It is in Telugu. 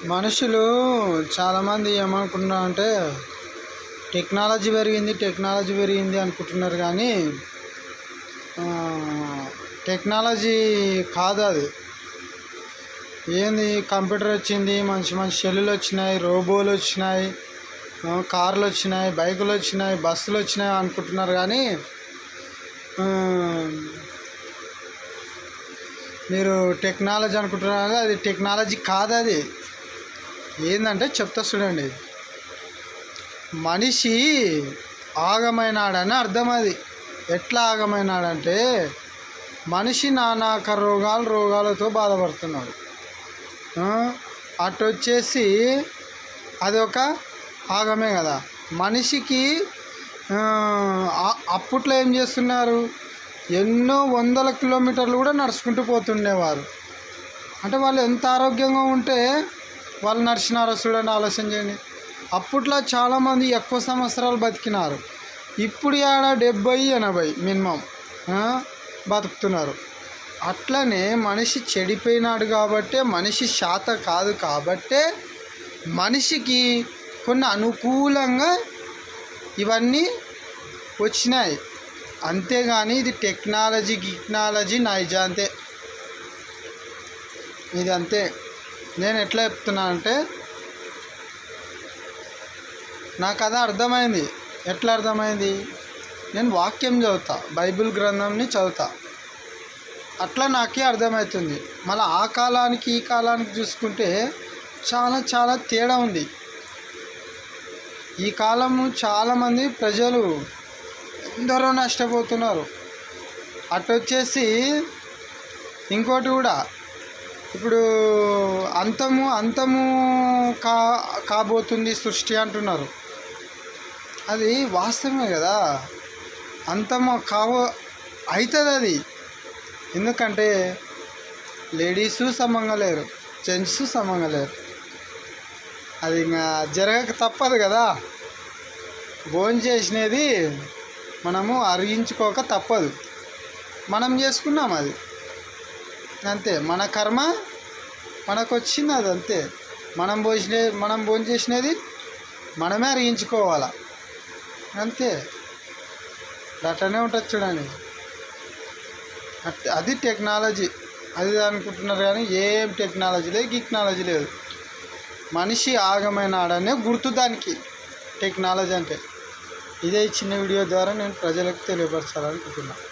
మనుషులు చాలామంది ఏమనుకుంటున్నారంటే టెక్నాలజీ పెరిగింది అనుకుంటున్నారు కానీ టెక్నాలజీ కాదు అది. ఏంది, కంప్యూటర్ వచ్చింది, మంచి మంచి సెల్లులు వచ్చినాయి, రోబోలు వచ్చినాయి, కార్లు వచ్చినాయి, బైకులు వచ్చినాయి, బస్సులు వచ్చినాయి అనుకుంటున్నారు కానీ మీరు టెక్నాలజీ అనుకుంటున్నారు. అది టెక్నాలజీ కాదు. అది ఏంటంటే చెప్తా చూడండి. మనిషి ఆగమైనాడని అర్థం. అది ఎట్లా ఆగమైనాడంటే మనిషి నానాక రోగాలతో బాధపడుతున్నాడు. అటు వచ్చేసి అది ఒక ఆగమే కదా. మనిషికి అప్పట్లో ఏం చేస్తున్నారు, ఎన్నో వందల కిలోమీటర్లు కూడా నడుచుకుంటూ పోతుండేవారు. అంటే వాళ్ళు ఎంత ఆరోగ్యంగా ఉంటే వాళ్ళు నడిచినారో చూడండి, ఆలోచన చేయండి. అప్పట్లో చాలామంది ఎక్కువ సంవత్సరాలు బతికినారు. ఇప్పుడు 70-80 మినిమం బతుకుతున్నారు. అట్లనే మనిషి చెడిపోయినాడు కాబట్టే, మనిషి శాత కాదు కాబట్టే మనిషికి కొన్ని అనుకూలంగా ఇవన్నీ వచ్చినాయి. అంతేగాని ఇది టెక్నాలజీ నైజాంతే. ఇది అంతే. నేను ఎట్లా చెప్తున్నానంటే నాకు అది అర్థమైంది. ఎట్లా అర్థమైంది, నేను వాక్యం చదువుతా, బైబిల్ గ్రంథంని చదువుతా, అట్లా నాకే అర్థమవుతుంది. మళ్ళీ ఆ కాలానికి ఈ కాలానికి చూసుకుంటే చాలా చాలా తేడా ఉంది. ఈ కాలము చాలామంది ప్రజలు ఎందరో నష్టపోతున్నారు. అటు వచ్చేసి ఇంకోటి కూడా, ఇప్పుడు అంతము కాబోతుంది సృష్టి అంటున్నారు. అది వాస్తవమే కదా. అంతము అవుతుంది అది. ఎందుకంటే లేడీసు సమంగా లేరు, జెంట్స్ సమంగా లేరు. అది ఇంకా జరగక తప్పదు కదా. భోజనం చేసినది మనము అరిగించుకోక తప్పదు. మనం చేసుకున్నాం అది అంతే. మన కర్మ మనకు వచ్చింది, అది అంతే. మనం భోజనం చేసినది మనమే అరిగించుకోవాలా, అంతే. అట్లనే ఉంటుంది చూడండి. అది టెక్నాలజీ. అది అనుకుంటున్నారు కానీ ఏం టెక్నాలజీ లేదు. మనిషి ఆగమైనాడనే గుర్తు దానికి టెక్నాలజీ అంటే. ఇదే చిన్న వీడియో ద్వారా నేను ప్రజలకు తెలియపరచాలనుకుంటున్నాను.